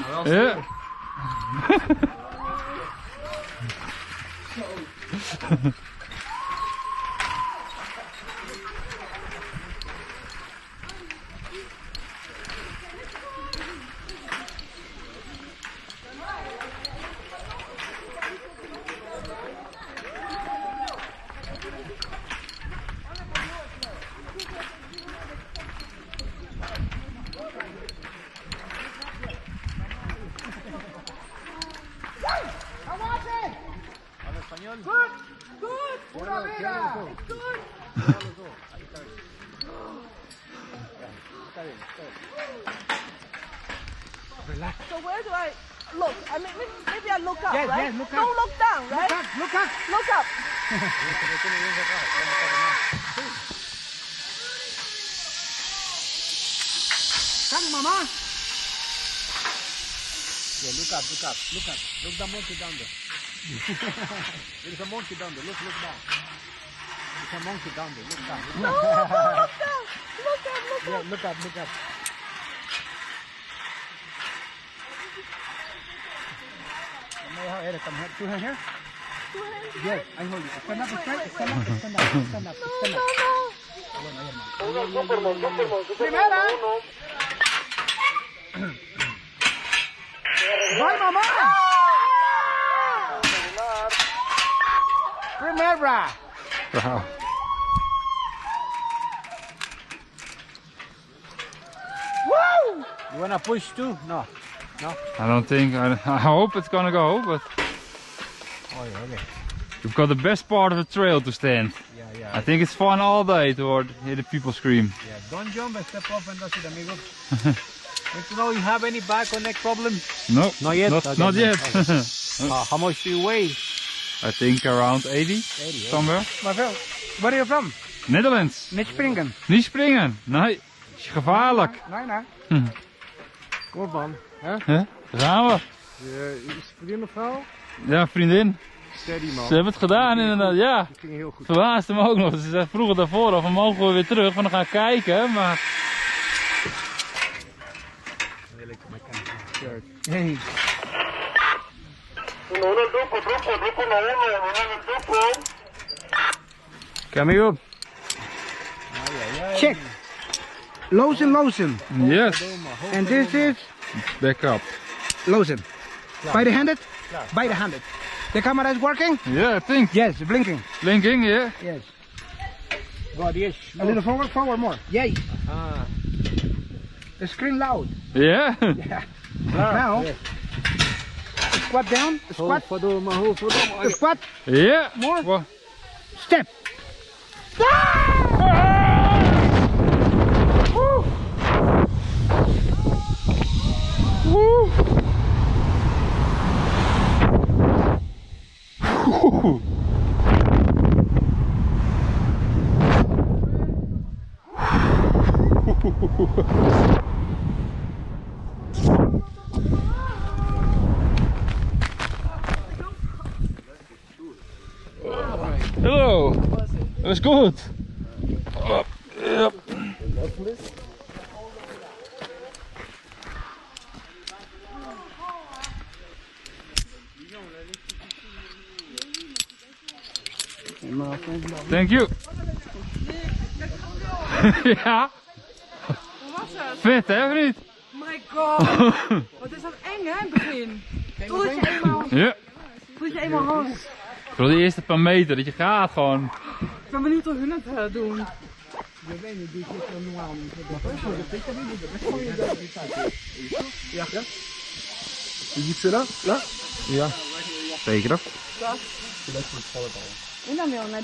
gentlemen. Yeah. Good, good, pura vida, good. Relax. So where do I look? I mean, maybe I look up, Yes, right? yes, look up. Don't look down, right? Look up, look up. Look up. Come, Mama. Yeah, look up, look up, look up. Look the monkey down there. There's a monkey down there. Look down. There's a monkey down there. Look down. No, look down. Look up, look Yeah, up. look up, look up. Come here. Two hands here. Yes, I hold you. Stand up, straight. Stand up, stand up, stand up, stand up. Primera. Bye, Mama. Primera. Wow. Woo! You wanna push too? No. No? I don't think, I hope it's gonna go, but Oh yeah, okay. we've got the best part of the trail to stand. Yeah, yeah. I think it's fun all day to hear the people scream. Yeah, don't jump and step off and that's it, amigo. Want to know you have any back or neck problem? No, Not yet? Not, Okay, not yet. Okay. How much do you weigh? I think around 80, 80. somewhere. My friend, where are you from? Netherlands. Niet springen. Niet springen. Nee, is gevaarlijk. Nee, nee. Kom op man. Huh? Daar gaan we. Is vriendin of vrouw? Ja, vriendin. Steady man. Ze hebben het gedaan inderdaad, ja. Dat ging heel goed. Verbaasde me ook nog. Ze zei vroeger daarvoor of we mogen we weer terug, van dan gaan kijken, maar... Hey. Come here. Check. Lozen. Yes, And this is back up. lozen. By the handed? By the handed. The camera is working? Yeah, I think. Yes, blinking. Blinking, yeah. Yes. God, yes. A little forward more. Yay. The screen loud. Yeah. Yeah. Now, squat down. Squat. Squat. Yeah. More. Well, Step. Hello. Dat was goed. Yep. Thank you. Ja. Vet hè, of niet? My god. Wat is dat eng hè, in het begin. Totdat je eenmaal, Ja. totdat je eenmaal hangt. Voor de eerste paar meter, dat je gaat gewoon. Ik ben benieuwd hoe hun het doen. Ja. Je ziet là? Là? Ja. Zeker. Mira, mi onda,